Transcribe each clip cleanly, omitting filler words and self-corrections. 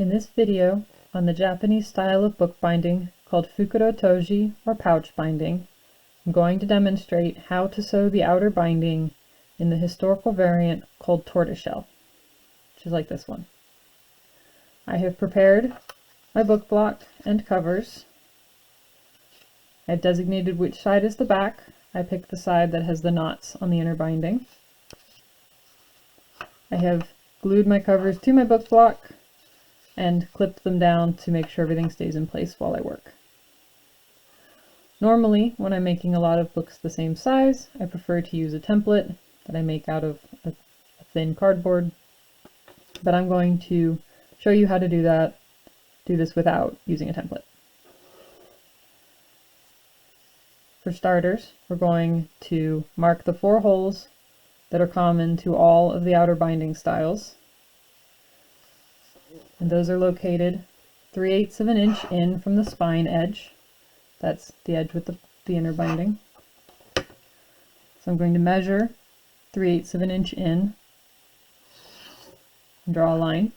In this video on the Japanese style of bookbinding called Fukuro-toji or pouch binding, I'm going to demonstrate how to sew the outer binding in the historical variant called Tortoise-Shell, which is like this one. I have prepared my book block and covers. I've designated which side is the back. I picked the side that has the knots on the inner binding. I have glued my covers to my book block and clipped them down to make sure everything stays in place while I work. Normally, when I'm making a lot of books the same size, I prefer to use a template that I make out of a thin cardboard, but I'm going to show you how to do this without using a template. For starters, we're going to mark the 4 holes that are common to all of the outer binding styles. And those are located 3/8 of an inch in from the spine edge. That's the edge with the inner binding. So I'm going to measure 3/8 of an inch in and draw a line.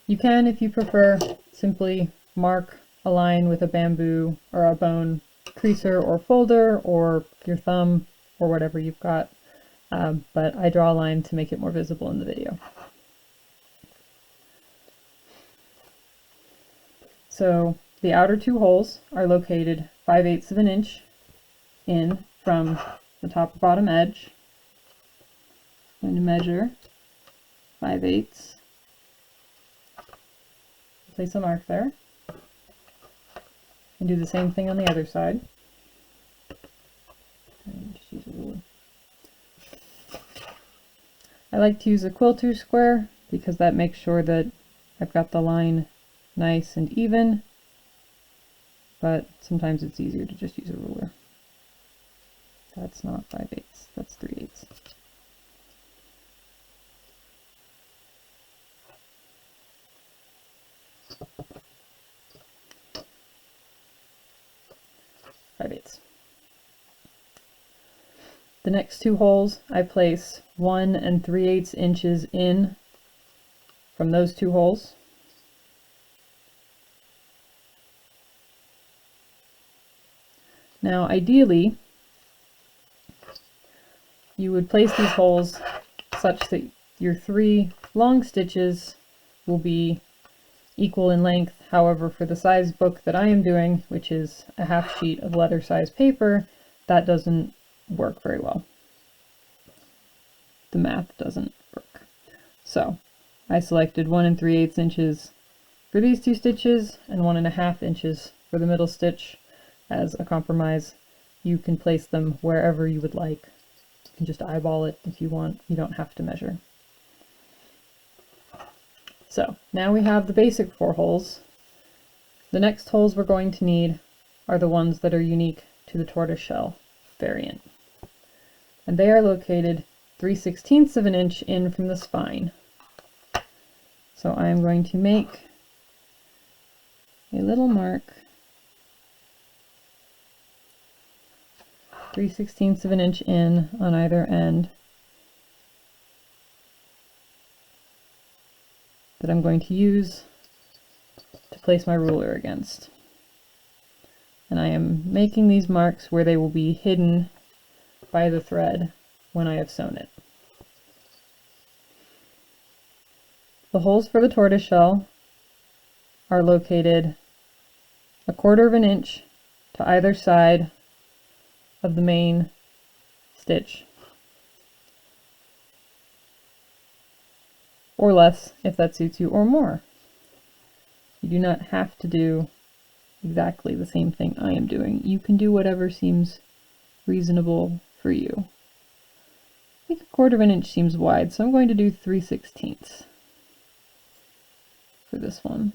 You can, if you prefer, simply mark a line with a bamboo or a bone creaser or folder or your thumb or whatever you've got, but I draw a line to make it more visible in the video. So the outer 2 holes are located 5/8 of an inch in from the top and bottom edge. I'm going to measure 5/8, place a mark there, and do the same thing on the other side. And just use a ruler. I like to use a quilter square because that makes sure that I've got the line nice and even, but sometimes it's easier to just use a ruler. That's not 5/8, that's 3/8. The next 2 holes I place 1 3/8 inches in from those 2 holes. Now ideally you would place these holes such that your 3 long stitches will be equal in length. However, for the size book that I am doing, which is a half sheet of letter size paper, that doesn't work very well. The math doesn't work. So I selected 1 3/8 inches for these 2 stitches and 1 1/2 inches for the middle stitch as a compromise. You can place them wherever you would like. You can just eyeball it if you want. You don't have to measure. So now we have the basic 4 holes. The next holes we're going to need are the ones that are unique to the tortoise-shell variant. And they are located 3/16 of an inch in from the spine. So I am going to make a little mark 3/16 of an inch in on either end that I'm going to use to place my ruler against. And I am making these marks where they will be hidden by the thread when I have sewn it. The holes for the tortoiseshell are located 1/4 of an inch to either side of the main stitch, or less if that suits you, or more. You do not have to do exactly the same thing I am doing. You can do whatever seems reasonable for you. I think 1/4 of an inch seems wide, so I'm going to do 3/16 for this one.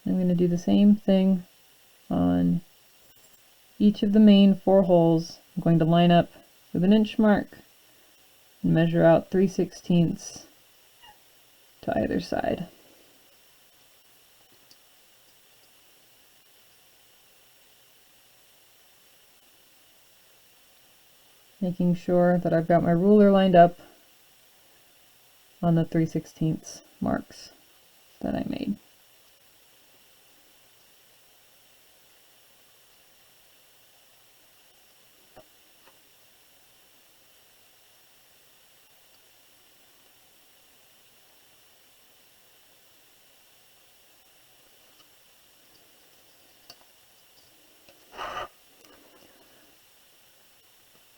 I'm going to do the same thing on each of the main 4 holes. I'm going to line up with an inch mark and measure out 3/16 to either side. making sure that I've got my ruler lined up on the 3/16 marks that I made.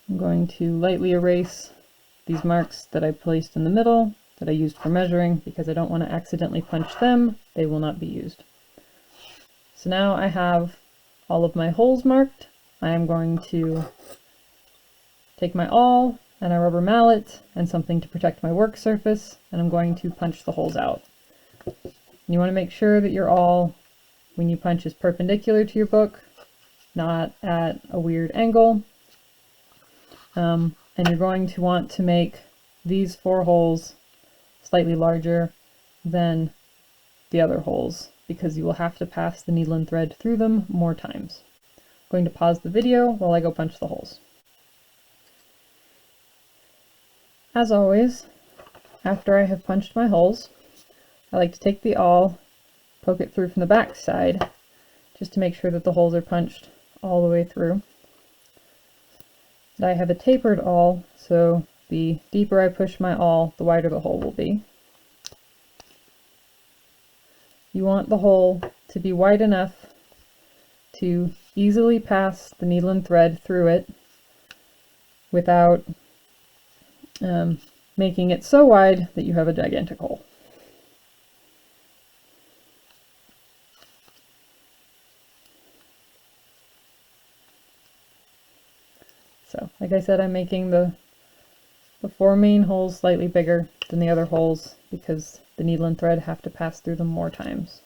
I'm going to lightly erase these marks that I placed in the middle that I used for measuring because I don't want to accidentally punch them. They will not be used. So now I have all of my holes marked. I am going to take my awl and a rubber mallet and something to protect my work surface, and I'm going to punch the holes out. You want to make sure that your awl, when you punch, is perpendicular to your book, not at a weird angle. And you're going to want to make these 4 holes slightly larger than the other holes because you will have to pass the needle and thread through them more times. I'm going to pause the video while I go punch the holes. As always, after I have punched my holes, I like to take the awl, poke it through from the back side, just to make sure that the holes are punched all the way through. I have a tapered awl, so the deeper I push my awl, the wider the hole will be. You want the hole to be wide enough to easily pass the needle and thread through it without making it so wide that you have a gigantic hole. So, like I said, I'm making the 4 main holes slightly bigger than the other holes because the needle and thread have to pass through them more times.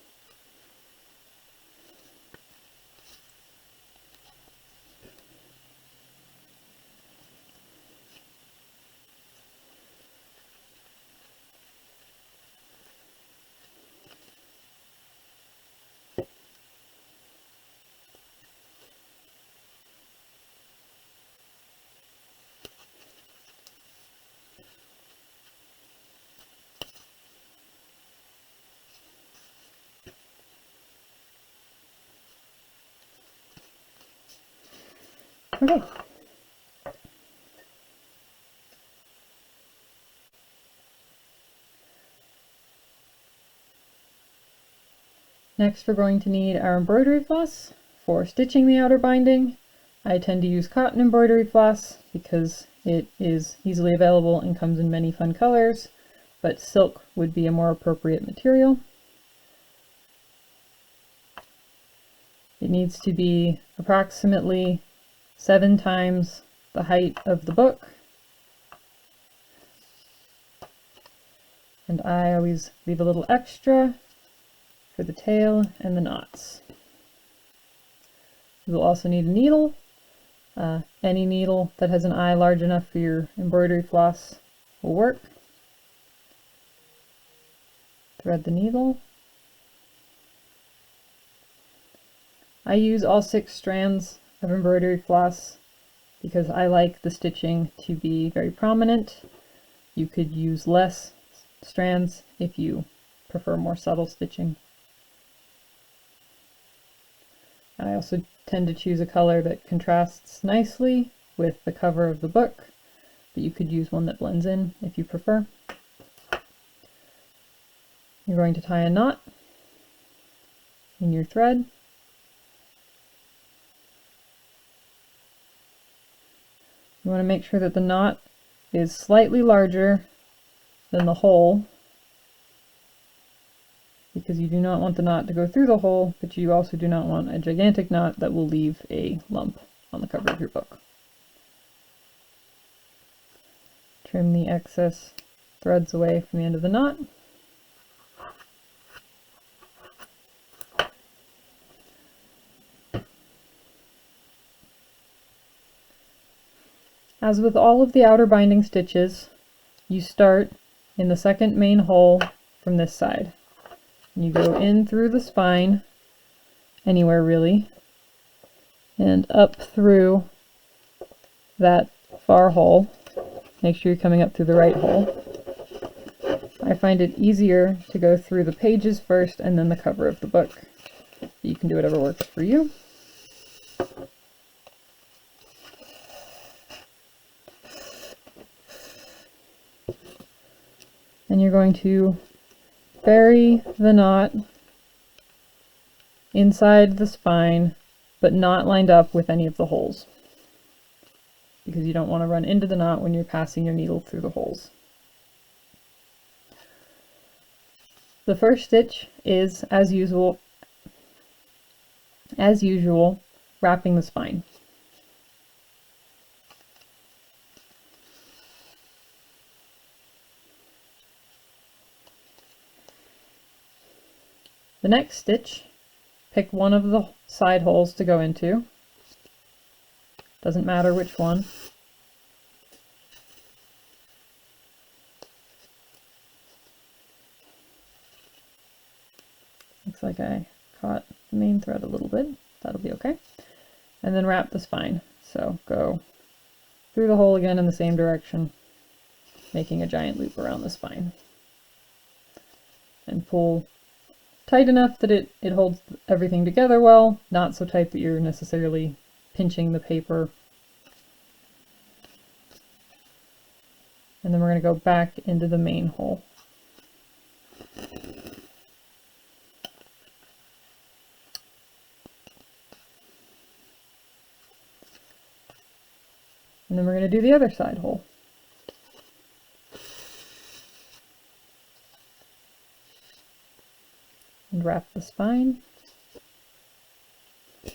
Okay. Next we're going to need our embroidery floss for stitching the outer binding. I tend to use cotton embroidery floss because it is easily available and comes in many fun colors, but silk would be a more appropriate material. It needs to be approximately 7 times the height of the book. And I always leave a little extra for the tail and the knots. You will also need a needle. Any needle that has an eye large enough for your embroidery floss will work. Thread the needle. I use all 6 strands of embroidery floss because I like the stitching to be very prominent. You could use less strands if you prefer more subtle stitching. I also tend to choose a color that contrasts nicely with the cover of the book, but you could use one that blends in if you prefer. You're going to tie a knot in your thread. You want to make sure that the knot is slightly larger than the hole, because you do not want the knot to go through the hole, but you also do not want a gigantic knot that will leave a lump on the cover of your book. Trim the excess threads away from the end of the knot. As with all of the outer binding stitches, you start in the second main hole from this side. You go in through the spine, anywhere really, and up through that far hole, make sure you're coming up through the right hole. I find it easier to go through the pages first and then the cover of the book. You can do whatever works for you. And you're going to bury the knot inside the spine, but not lined up with any of the holes, because you don't want to run into the knot when you're passing your needle through the holes. The first stitch is, as usual, wrapping the spine. The next stitch, pick one of the side holes to go into. Doesn't matter which one. Looks like I caught the main thread a little bit. That'll be okay. And then wrap the spine. So go through the hole again in the same direction, making a giant loop around the spine. And pull tight enough that it holds everything together well, not so tight that you're necessarily pinching the paper. And then we're going to go back into the main hole. And then we're going to do the other side hole. And wrap the spine. You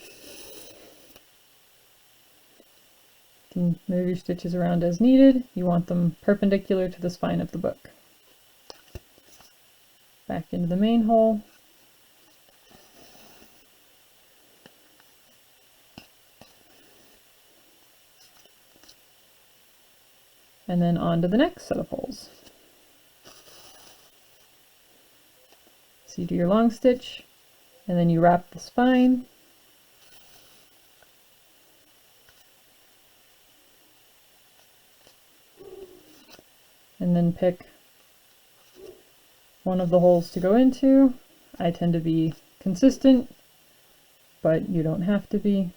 can move your stitches around as needed. You want them perpendicular to the spine of the book. Back into the main hole. And then on to the next set of holes. So you do your long stitch, and then you wrap the spine. And then pick one of the holes to go into. I tend to be consistent, but you don't have to be.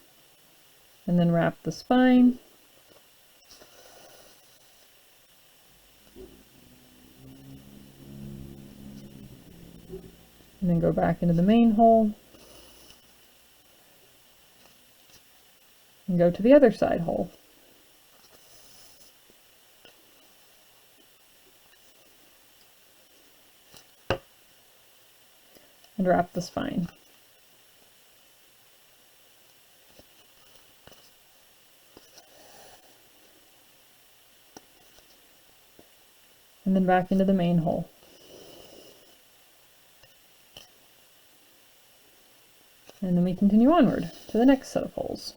And then wrap the spine. And then go back into the main hole. And go to the other side hole. And wrap the spine. And then back into the main hole. And then we continue onward to the next set of holes.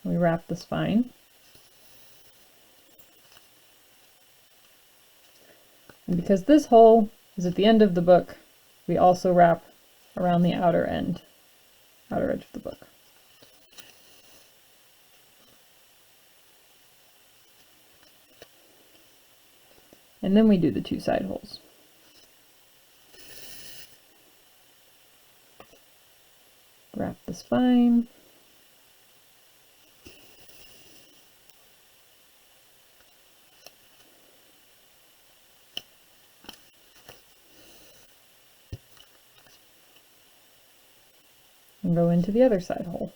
We wrap the spine. And because this hole is at the end of the book, we also wrap around the outer edge of the book. And then we do the two side holes. Wrap the spine. And go into the other side hole.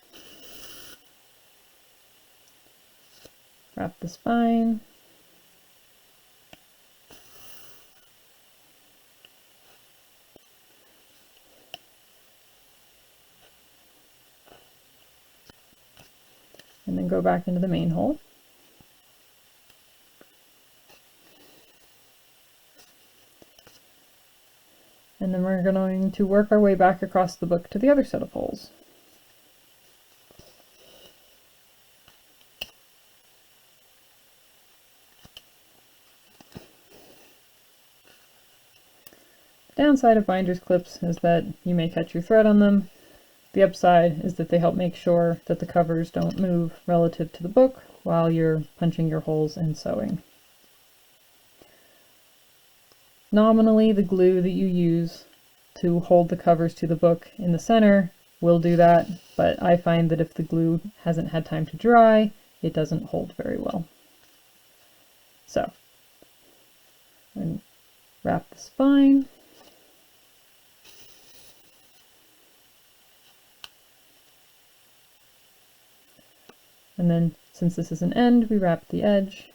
Wrap the spine. And then go back into the main hole. And then we're going to work our way back across the book to the other set of holes. The downside of binder's clips is that you may catch your thread on them. The upside is that they help make sure that the covers don't move relative to the book while you're punching your holes and sewing. Nominally, the glue that you use to hold the covers to the book in the center will do that, but I find that if the glue hasn't had time to dry, it doesn't hold very well. So, I'm going to wrap the spine. And then, since this is an end, we wrap the edge.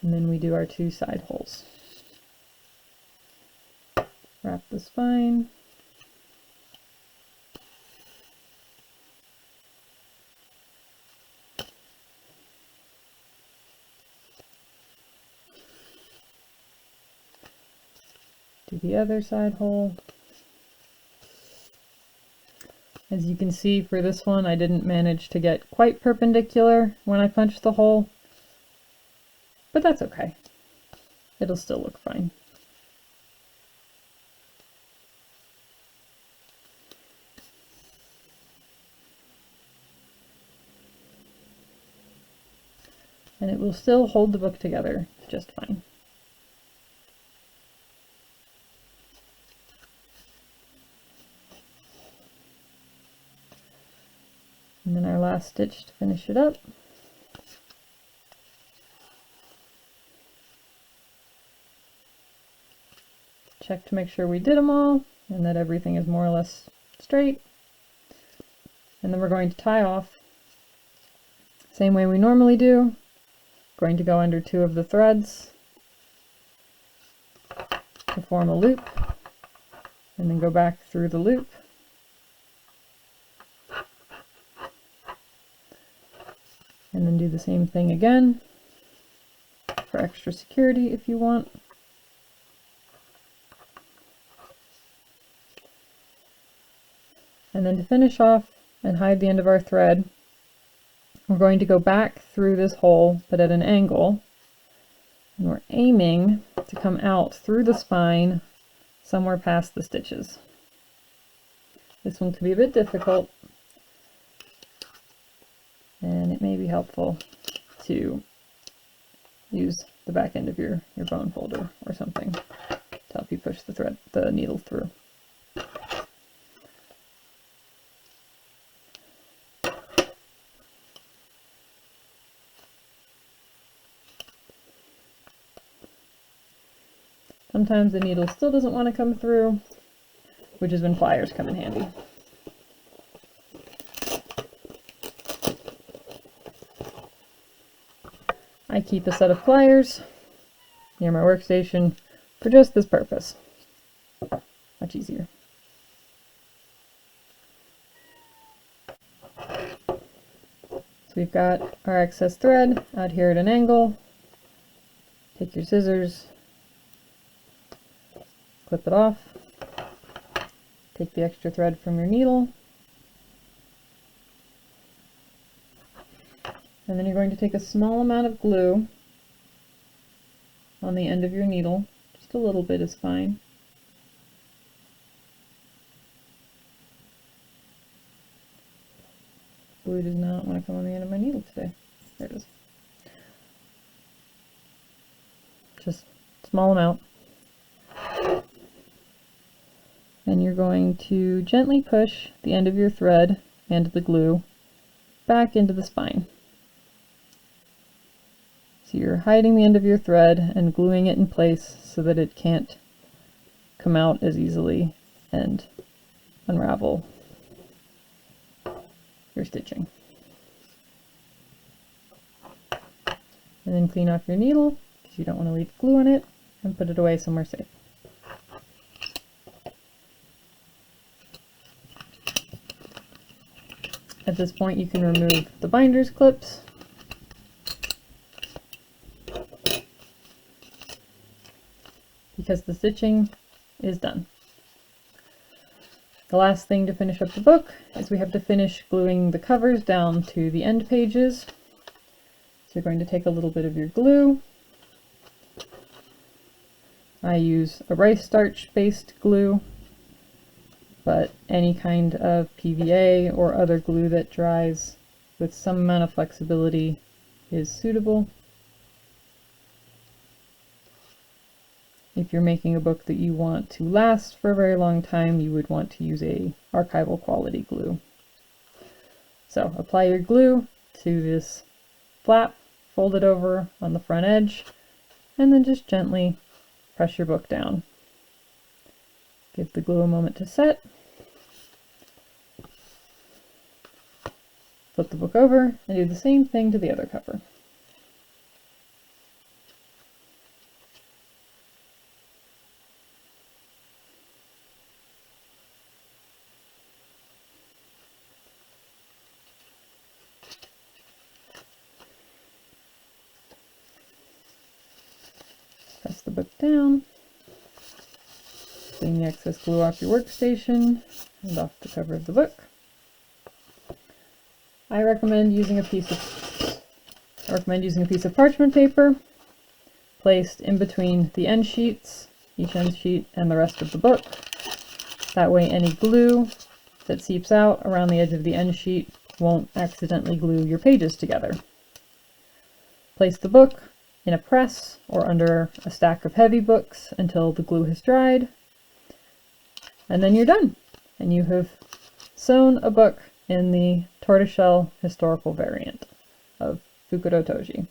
And then we do our 2 side holes. Wrap the spine. Do the other side hole. As you can see for this one, I didn't manage to get quite perpendicular when I punched the hole. But that's okay. It'll still look fine. And it will still hold the book together just fine. And then our last stitch to finish it up. Check to make sure we did them all and that everything is more or less straight. And then we're going to tie off same way we normally do. Going to go under 2 of the threads to form a loop and then go back through the loop. And then do the same thing again for extra security if you want. And then to finish off and hide the end of our thread, we're going to go back through this hole, but at an angle. And we're aiming to come out through the spine somewhere past the stitches. This one could be a bit difficult, and it may be helpful to use the back end of your bone folder or something to help you push the needle through. Sometimes the needle still doesn't want to come through, which is when pliers come in handy. I keep a set of pliers near my workstation for just this purpose. Much easier. So we've got our excess thread out here at an angle. Take your scissors, clip it off, take the extra thread from your needle, and then you're going to take a small amount of glue on the end of your needle. Just a little bit is fine. Glue does not want to come on the end of my needle today. There it is. Just a small amount. And you're going to gently push the end of your thread and the glue back into the spine. So you're hiding the end of your thread and gluing it in place so that it can't come out as easily and unravel your stitching. And then clean off your needle because you don't want to leave glue on it, and put it away somewhere safe. At this point you can remove the binder's clips. Because the stitching is done. The last thing to finish up the book is we have to finish gluing the covers down to the end pages. So you're going to take a little bit of your glue I use a rice starch based glue, but any kind of PVA or other glue that dries with some amount of flexibility is suitable. If you're making a book that you want to last for a very long time, you would want to use a archival quality glue. So apply your glue to this flap, fold it over on the front edge, and then just gently press your book down. Give the glue a moment to set. Flip the book over and do the same thing to the other cover. Press the book down, clean the excess glue off your workstation and off the cover of the book. I recommend using a piece of parchment paper placed in between the end sheets, each end sheet, and the rest of the book. That way any glue that seeps out around the edge of the end sheet won't accidentally glue your pages together. Place the book in a press or under a stack of heavy books until the glue has dried, and then you're done, and you have sewn a book in the tortoiseshell historical variant of Fukuro-toji.